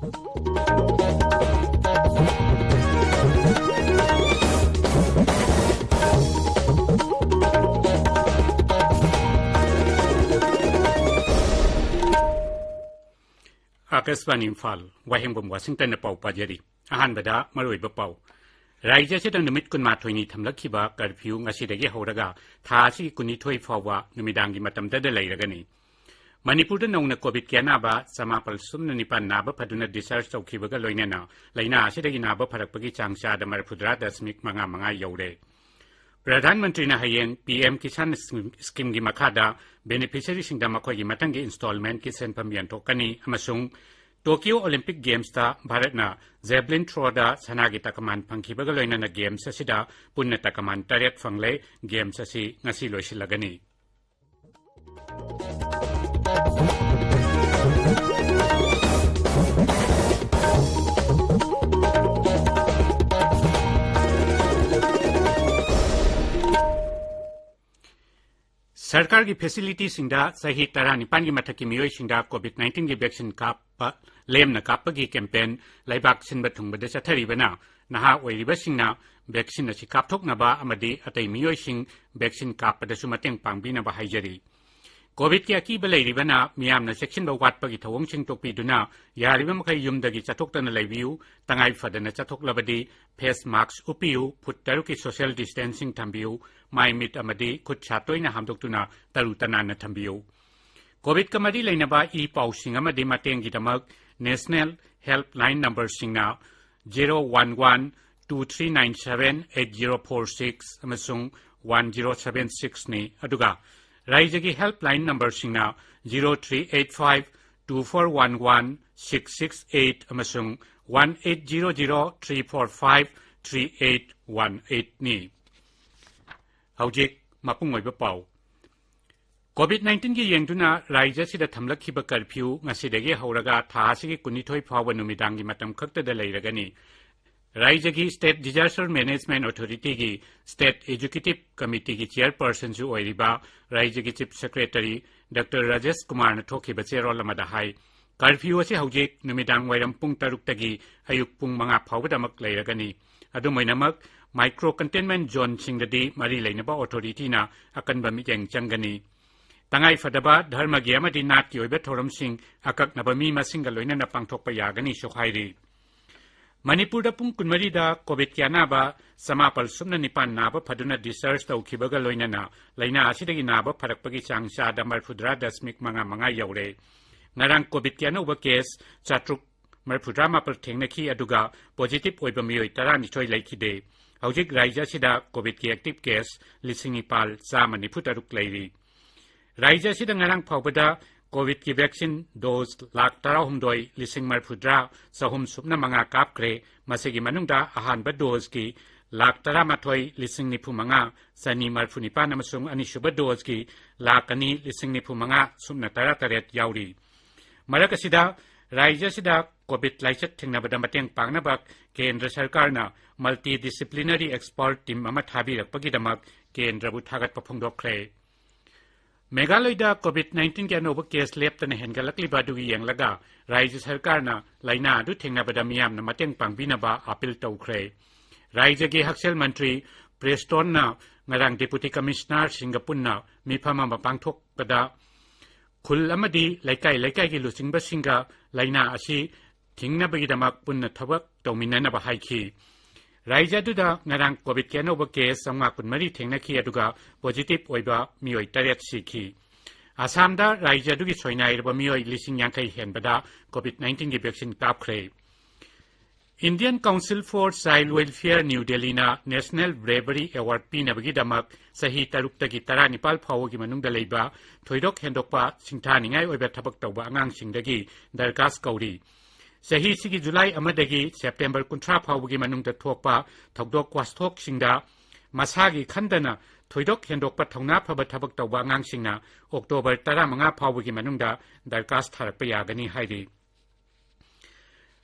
Akashvani Imphal वाहेंबम Washington पाउ पाजरी अहानबदा मरोइब पाउ राज्यसिदा नुमित कुनमाथोइनी थमलखिबा curfew ngasiदगी हौरगा थासी कुनिथोइ फावबा नुमिदांगी मतमददा लैरगनी मणिपुरदा नौना कोविड के नाबा समापल सुमना निपान नाबा फदुना डिस्चार्ज तौखिबगा लोइनाना लैना आसिदगी नाबा फरकपगी चांगचादा मरफुद्रा दशमिक मंगा मंगा यौरे प्रधानमंत्री ने हयेंग पीएम किसान स्कीम की मखादा बेनिफिशियरी सिंगदा मखोगी मतंगी इंस्टॉलमेंट की सेंफम यंथोकनी अमसुंग टोक्यो ओलंपिक गेम्स ता भारतना जेवलिन थ्रोदा सनागी तकमान फंखिबगा लोइनाना गेम्स असिदा पुन्ना तकमान तरेट फंगले गेम्स असि ngasi लोइसिलगनी सरकार की फैसिलिटी सिंगदा सही तरह निपान की मथक की मियोई सिंगदा कोविड-19 की वैक्सीन काप लेमना कापगी कैंपेन लाइबाक सिनबा थुंगबदे चथरिबना नहा ओइरिबसिंगना वैक्सीन असि कापथोकनबा अमदि अतै मियोइसिंग वैक्सीन कापदसु मतेंग पांगबिनबा हाइजरी कोविड की अकीब लैरिबना मियामना सेक्शन वाटपगी थवंगसिंग तोकपिदुना यारिबा मखै युमदगी चथोक्तना लैबियु तंगाइ फदना चथोक्लबदि फेस मास्क उपियु फुट तरुकी सोशल डिस्टेंसिंग थंबियु माइ मिट अमदि खुद छातोइना हामदोक्तुना तरु तनाना थंबियु कोविड का मरी लैनबा ई पाउसिंग अमदि मतेंगिदमक नेशनल हेल्पलाइन नंबर सिंगना 01123978046 अमसुंग 1076 नि अदुगा राज्य की हेल्पलाइन नंबर सिंगना 0385241166 अमसुंग 1800345318 नि हौजिक मपुंगोइबा पाउ कोविड-19 की येंगदुना राज्य सिदा थमलखिबा कर्फ्यू ngasiदगी हौरगा थासिगी कुनिथोइ फावबा नुमिदांगी मतम खक्तदा लैरगनी राज्य की स्टेट डिजास्टर मैनेजमेंट अथॉरिटी की स्टेट एजुकेटिव कमिटी की चेयरपर्सन जो ओइरिबा राज्य की chief secretary doctor Rajesh Kumar ने थोखिबा चेरोल अमदा हाई कर्फ्यू असे हौजिक नुमिदांग वैरम पुंग तरुक्तगी अयुक पुंग मंगा फावबदमक लैरगनी अदुमैनमक माइक्रो कंटेनमेंट जोन सिंगदि मरी लैनबा अथॉरिटीना अकनबा मिजेंग चंगनी तंगाइ फदबा धर्म गी अमदि नाट की ओइबा थोरमसिंग अककनबा मी मसिंगा लोइनना पांगथोकपा यागनी सोखाइरि मणिपुरदा पुंग कुनमरीदा कोविड की अनाबा समापल सुमना निपान नाबा फदुना डिस्चार्ज तौखिबगा लोइनना लैना आसिदगी नाबा फरकपगी चांगचादा मरफुद्रा दशमिक मंगा मंगा यौरे ngarang कोविड की अनौबा केस 734 थेंगनखी अदुगा पॉजिटिव ओइबा मियोइ 12 लैखिदे हौजिक राज्य सिदा कोविड की एक्टिव केस 9,193 लैरि राज्य सिदा ngarang फावबदा कोविड की वैक्सीन डोज 1,13,000 सहम सुपना मंगा कापक्रे मसेगी मनुंगदा अहानबा डोज की 1,13,995 सनी मरफुनिपान अमसुंग अनिसुबा डोज की 2,95,000 सुपना 13 याउरी मरक असिदा राज्य सिदा कोविड लाइचत थेंगनबदा मतेंग पांगनबा केंद्र सरकारना मल्टी डिसिप्लिनरी एक्सपर्ट टीम अमा थाबिरकपगिदमक केंद्रबु थागतपा फोंदोखरे मेघालयदा कोविड-19 के अनौबा केस लेप्तना हेनगलक्लिबा दुगी येंगलगा राज्य सरकारना लाइना अदु थेंगनबदा मियामना मतेंग पांगबिनबा अपील तौखरे राज्य के हक्सेल मंत्री प्रेस्टोनना ngarang डिप्यूटी कमिश्नर सिंगापुरना मिफम अमा पांगथोकपदा खुल अमदि लैकाई की लुचिंगबा सिंगा लाइना असि थिंगनबगिदमक पुन्ना थबक तौमिननबा हाइखि राज्य दुदा ngarang कोविड के अनौबा केस 920 थेंगनखि अदुगा पॉजिटिव ओइबा मियोइ 8 सिखि आसामदा राज्य दुगी सोइनाइरबा मियोइ 50 हेनबदा कोविड-19 की वैक्सीन कापख्रे Indian council for child welfare new दिल्लीना नेशनल ब्रेवरी अवार्ड पीनबगिदमक सही तरुक्तगी 19 फावगी मनुंगदा लैबा थोइदोक हेंदोकपा सिंथानिंगाइ ओइबा थबक तौबा आंगांसिंगदगी दरखास्त कौरी सही सिगी जुलाई अमदगी सेप्टेम्बर 30 फावगी मनुंगदा थोकपा थौदोक वास्थोक सिंगदा मसागी खंदना थोइदोक हेंदोकपा थौना फबा थबक तौबा आंगांसिंगना अक्टोबर 15 फावगी मनुंगदा दरखास्त थारकपा यागनी हाइरि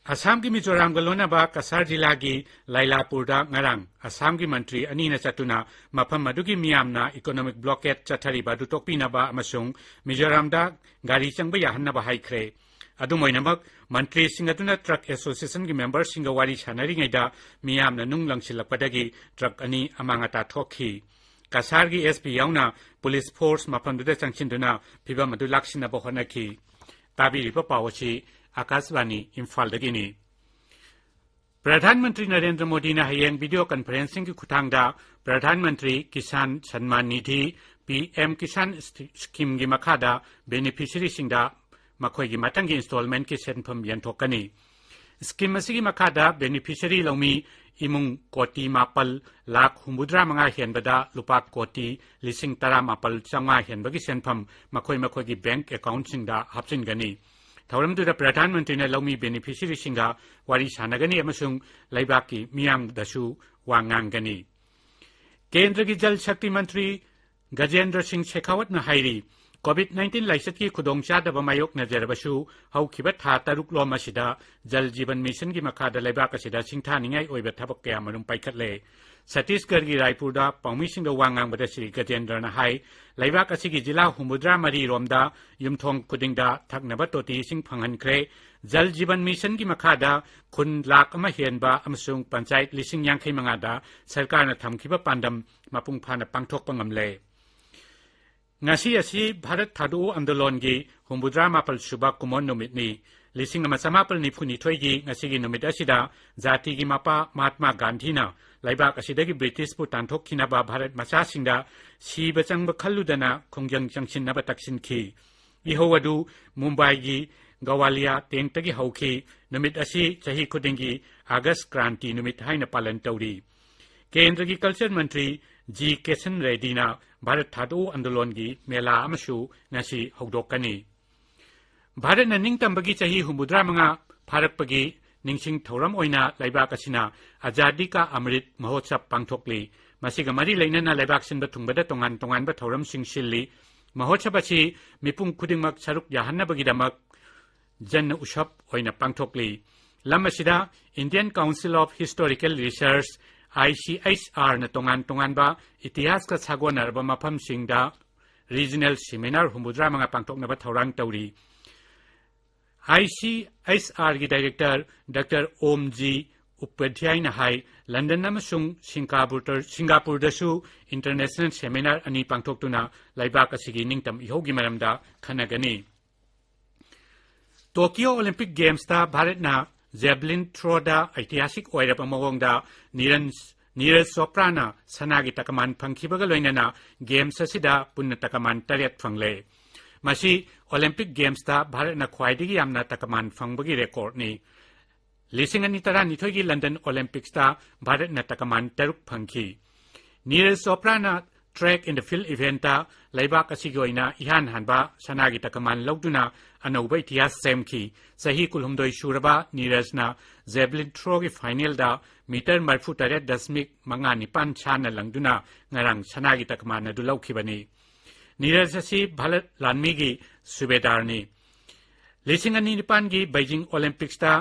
असम की मिजोराम गलोनबा कसार जिला की लाइलापुरदा ngarang असम की मंत्री अनीना चतुना मफम मदुगी मियामना इकोनॉमिक ब्लॉकेट चथरिबा दुतोकपिनबा अमसुंग मिजोरामदा गाड़ी चंगबा याहन्नबा हाइख्रे ꯑꯗꯨꯃꯣꯏꯅꯃꯛ ꯃꯟꯇ꯭ꯔꯤꯁꯤꯡ ꯑꯗꯨꯅ ꯇ꯭ꯔꯛ ꯑꯦꯁꯣꯁꯤꯌꯦꯁꯟꯒꯤ ꯃꯦꯝꯕꯔꯁꯤꯡꯒ ꯋꯥꯔꯤ ꯁꯥꯟꯅꯔꯤꯉꯩꯗ ꯃꯤꯌꯥꯝꯅ ꯅꯨꯡ ꯂꯪꯁꯤꯜꯂꯛꯄꯗꯒꯤ ꯇ꯭ꯔꯛ ꯑꯅꯤ ꯑꯃꯥꯡ ꯑꯇꯥ ꯊꯣꯛꯈꯤ ꯀꯁꯥꯔꯒꯤ ꯑꯦꯁꯄꯤ ꯌꯥꯎꯅ ꯄꯨꯂꯤꯁ ꯐꯣꯔꯁ ꯃꯐꯝꯗꯨꯗ ꯆꯪꯁꯤꯟꯗꯨꯅ ꯐꯤꯚꯝ ꯑꯗꯨ ꯂꯥꯛꯁꯤꯟꯅꯕ ꯍꯣꯠꯅꯈꯤ ꯇꯥꯕꯤꯔꯤꯕ ꯄꯥꯎ ꯑꯁꯤ ꯑꯀꯥꯁꯕꯥꯅꯤ ꯏꯝꯐꯥꯜꯗꯒꯤꯅꯤ ꯄ꯭ꯔꯙꯥꯟ ꯃꯟꯇ꯭ꯔꯤ ꯅꯔꯦꯟꯗ꯭ꯔ ꯃꯣꯗꯤꯅ ꯍꯌꯦꯡ ꯚꯤꯗꯤꯑꯣ ꯀꯟꯐꯔꯦꯟꯁꯤꯡꯒꯤ ꯈꯨꯠꯊꯥꯡꯗ ꯄ꯭ꯔꯙꯥꯟ ꯃꯟꯇ꯭ꯔꯤ ꯀꯤꯁꯥꯟ ꯁꯟꯃꯥꯟ ꯅꯤꯙꯤ PM ꯀꯤꯁꯥꯟ ꯁ꯭ꯀꯤꯝꯒꯤ ꯃꯈꯥꯗ ꯕꯦꯅꯤꯐꯤꯁꯔꯤꯁꯤꯡꯗ ꯃꯈꯣꯏꯒꯤ ꯃꯊꯪꯒꯤ ꯏꯟꯁꯇꯣꯜꯃꯦꯟꯠꯀꯤ ꯁꯦꯟꯐꯝ ꯌꯦꯟꯊꯣꯛꯀꯅꯤ ꯁ꯭ꯀꯤꯝ ꯑꯁꯤꯒꯤ ꯃꯈꯥꯗ ꯕꯦꯅꯤꯐꯤꯁꯔꯤ ꯂꯧꯃꯤ ꯏꯃꯨꯡ ꯀꯣꯇꯤ 7,75,000 ꯍꯦꯟꯕꯗ ꯂꯨꯄꯥ ꯀꯣꯇꯤ 19,500 ꯍꯦꯟꯕꯒꯤ ꯁꯦꯟꯐꯝ ꯃꯈꯣꯏꯒꯤ ꯕꯦꯡꯛ ꯑꯦꯀꯥꯎꯟꯠꯁꯤꯡꯗ ꯍꯥꯞꯆꯤꯟꯒꯅꯤ ꯊꯧꯔꯝꯗꯨꯗ ꯄ꯭ꯔꯙꯥꯟ ꯃꯟꯇ꯭ꯔꯤꯅ ꯂꯧꯃꯤ ꯕꯦꯅꯤꯐꯤꯁꯔꯤꯁꯤꯡꯒ ꯋꯥꯔꯤ ꯁꯥꯟꯅꯒꯅꯤ ꯑꯃꯁꯨꯡ ꯂꯩꯕꯥꯛꯀꯤ ꯃꯤꯌꯥꯝꯗꯁꯨ ꯋꯥ ꯉꯥꯡꯒꯅꯤ ꯀꯦꯟꯗ꯭ꯔꯒꯤ ꯖꯜ ꯁꯛꯇꯤ ꯃꯟꯇ꯭ꯔꯤ ꯒꯖꯦꯟꯗ꯭ꯔ ꯁꯤꯡ ꯁꯦꯈꯥꯋꯠꯅ ꯍꯥꯏꯔꯤ COVID-19 ꯂꯥꯏꯆꯠꯀꯤ ꯈꯨꯗꯣꯡꯆꯥꯗꯕ ꯃꯥꯌꯣꯛꯅꯖꯔꯕꯁꯨ ꯍꯧꯈꯤꯕ ꯊꯥ 6 ꯑꯁꯤꯗ ꯖꯜ ꯖꯤꯕꯟ ꯃꯤꯁꯟꯒꯤ ꯃꯈꯥꯗ ꯂꯩꯕꯥꯛ ꯑꯁꯤꯗ ꯁꯤꯡꯊꯥꯅꯤꯡꯉꯥꯏ ꯑꯣꯏꯕ ꯊꯕꯛ ꯀꯌꯥꯃꯔꯨꯝ ꯄꯥꯏꯈꯠꯂꯦ ꯁꯠꯇꯤꯁꯒꯔꯒꯤ ꯔꯥꯏꯄꯨꯔꯗ ꯄꯥꯎꯃꯤꯁꯤꯡꯗ ꯋꯥ ꯉꯥꯡꯕꯗ ꯁ꯭ꯔꯤ ꯒꯖꯦꯟꯗ꯭ꯔꯅ ꯍꯥꯏ ꯂꯩꯕꯥꯛ ꯑꯁꯤꯒꯤ ꯖꯤꯂꯥ 63 ꯔꯣꯝꯗ ꯌꯨꯝꯊꯣꯡ ꯈꯨꯗꯤꯡꯗ ꯊꯛꯅꯕ ꯇꯣꯇꯤ ꯏꯁꯤꯡ ꯐꯪꯍꯟꯈ꯭ꯔꯦ ꯖꯜ ꯖꯤꯕꯟ ꯃꯤꯁꯟꯒꯤ ꯃꯈꯥꯗ ꯈꯨꯟ 1,00,000 ꯍꯦꯟꯕ ꯑꯃꯁꯨꯡ ꯄꯟꯆꯥꯌꯠ 55,000ꯗ ꯁꯔꯀꯥꯔꯅ ꯊꯝꯈꯤꯕ ꯄꯥꯟꯗꯝ ꯃꯄꯨꯡ ꯐꯥꯅ ꯄꯥꯡꯊꯣꯛꯄ ꯉꯝꯂꯦ ꯉꯁꯤ ꯑꯁꯤ ꯚꯥꯔꯠ ꯊꯥꯗꯣꯛꯎ ꯑꯟꯗꯣꯂꯣꯟꯒꯤ 67 ꯁꯨꯕ ꯀꯨꯝꯑꯣꯟ ꯅꯨꯃꯤꯠꯅꯤ 1947ꯒꯤ ꯉꯁꯤꯒꯤ ꯅꯨꯃꯤꯠ ꯑꯁꯤꯗ ꯖꯥꯇꯤꯒꯤ ꯃꯄꯥ ꯃꯍꯥꯠꯃꯥ ꯒꯥꯟꯙꯤꯅ ꯂꯩꯕꯥꯛ ꯑꯁꯤꯗꯒꯤ ꯕ꯭ꯔꯤꯇꯤꯁꯄꯨ ꯇꯥꯟꯊꯣꯛꯈꯤꯅꯕ ꯚꯥꯔꯠ ꯃꯆꯥꯁꯤꯡꯗ ꯁꯤꯕ ꯆꯪꯕ ꯈꯜꯂꯨꯗꯅ ꯈꯣꯡꯖꯪ ꯆꯪꯁꯤꯟꯅꯕ ꯇꯛꯁꯤꯟꯈꯤ ꯏꯍꯧ ꯑꯗꯨ ꯃꯨꯝꯕꯥꯏꯒꯤ ꯒꯋꯥꯂꯤꯌꯥ ꯇꯦꯡꯛꯇꯒꯤ ꯍꯧꯈꯤ ꯅꯨꯃꯤꯠ ꯑꯁꯤ ꯆꯍꯤ ꯈꯨꯗꯤꯡꯒꯤ ꯑꯥꯒꯁꯠ ꯀ꯭ꯔꯥꯟꯇꯤ ꯅꯨꯃꯤꯠ ꯍꯥꯏꯅ ꯄꯥꯂꯟ ꯇꯧꯔꯤ ꯀꯦꯟꯗ꯭ꯔꯒꯤ ꯀꯜꯆꯔ ꯃꯟꯇ꯭ꯔꯤ ꯖꯤ ꯀꯦꯁꯟ ꯔꯦड्डीꯅ ꯚꯥꯔꯠ ꯊꯥꯗꯣꯛꯎ ꯑꯟꯗꯣꯂꯣꯟꯒꯤ ꯃꯦꯂꯥ ꯑꯃꯁꯨ ꯉꯁꯤ ꯍꯧꯗꯣꯛꯀꯅꯤ ꯚꯥꯔꯠꯅ ꯅꯤꯡꯇꯝꯕꯒꯤ ꯆꯍꯤ 65 ꯐꯥꯔꯛꯄꯒꯤ ꯅꯤꯡꯁꯤꯡ ꯊꯧꯔꯝ ꯑꯣꯏꯅ ꯂꯩꯕꯥꯛ ꯑꯁꯤꯅ ꯑꯖꯥꯗꯤ ꯀꯥ ꯑꯃ꯭ꯔꯤꯠ ꯃꯍꯣꯠꯁꯕ ꯄꯥꯡꯊꯣꯛꯂꯤ ꯃꯁꯤꯒ ꯃꯔꯤ ꯂꯩꯅꯅ ꯂꯩꯕꯥꯛ ꯁꯤꯟꯕ ꯊꯨꯡꯕꯗ ꯇꯣꯉꯥꯟ ꯇꯣꯉꯥꯟꯕ ꯊꯧꯔꯝꯁꯤꯡ ꯁꯤꯜꯂꯤ ꯃꯍꯣꯠꯁꯕ ꯑꯁꯤ ꯃꯤꯄꯨꯝ ꯈꯨꯗꯤꯡꯃꯛ ꯁꯔꯨꯛ ꯌꯥꯍꯟꯅꯕꯒꯤꯗꯃꯛ ꯖꯟ ꯎꯁꯕ ꯑꯣꯏꯅ ꯄꯥꯡꯊꯣꯛꯂꯤ ꯂꯝ ꯑꯁꯤꯗ Indian council of historical research ICHRꯅ ꯇꯣꯉꯥꯟ ꯇꯣꯉꯥꯟꯕ ꯏꯇꯤꯍꯥꯁꯀ ꯁꯥꯒꯣꯟꯅꯔꯕ ꯃꯐꯝꯁꯤꯡꯗ ꯔꯤꯖꯅꯦꯜ ꯁꯦꯃꯤꯅꯥꯔ 65 ꯄꯥꯡꯊꯣꯛꯅꯕ ꯊꯧꯔꯥꯡ ꯇꯧꯔꯤ ICHRꯒꯤ ꯗꯥꯏꯔꯦꯛꯇꯔ ꯗꯥꯛꯇꯔ OMG उपाध्यायना हाई लंदन अमसुंग सिंगापुरदसु इंटरनेशनल सेमिनार अनि पांगथोक्तुना लाइबाक असिगी निंगतम इहोगी मरमदा खनगनी टोक्यो ओलंपिक गेम्स ता भारतना जेवलिन थ्रोदा ऐतिहासिक ओइरब मवोंगदा नीरज चोपड़ाना सनागी तकमान फंगखिबगा लोइनना गेम्स असिदा पुन्ना तकमान 8 फंगले मसी ओलंपिक गेम्स ता भारतना ख्वाइदिगी यामना तकमान फंगबगी रेकॉर्डनी 2012 की लंदन ओलंपिक्स ता भारतना तकमान 3 फंगखि नीरज चोपड़ाना ट्रैक इन द फील्ड इवेंटा लाइबाक असिगी ओइना इहान हानबा सनागी तकमान लौदुना अनौबा इतिहास सेमखि सही 19 सुरबा नीरजना जेवलिन थ्रो की फाइनल दा मीटर 38.5 छाना लंगदुना ngarang सनागी तकमान अदु लौखिबनी नीरज असि भारत लानमीगी सुबेदारनी 2009 की बीजिंग ओलंपिक्स ता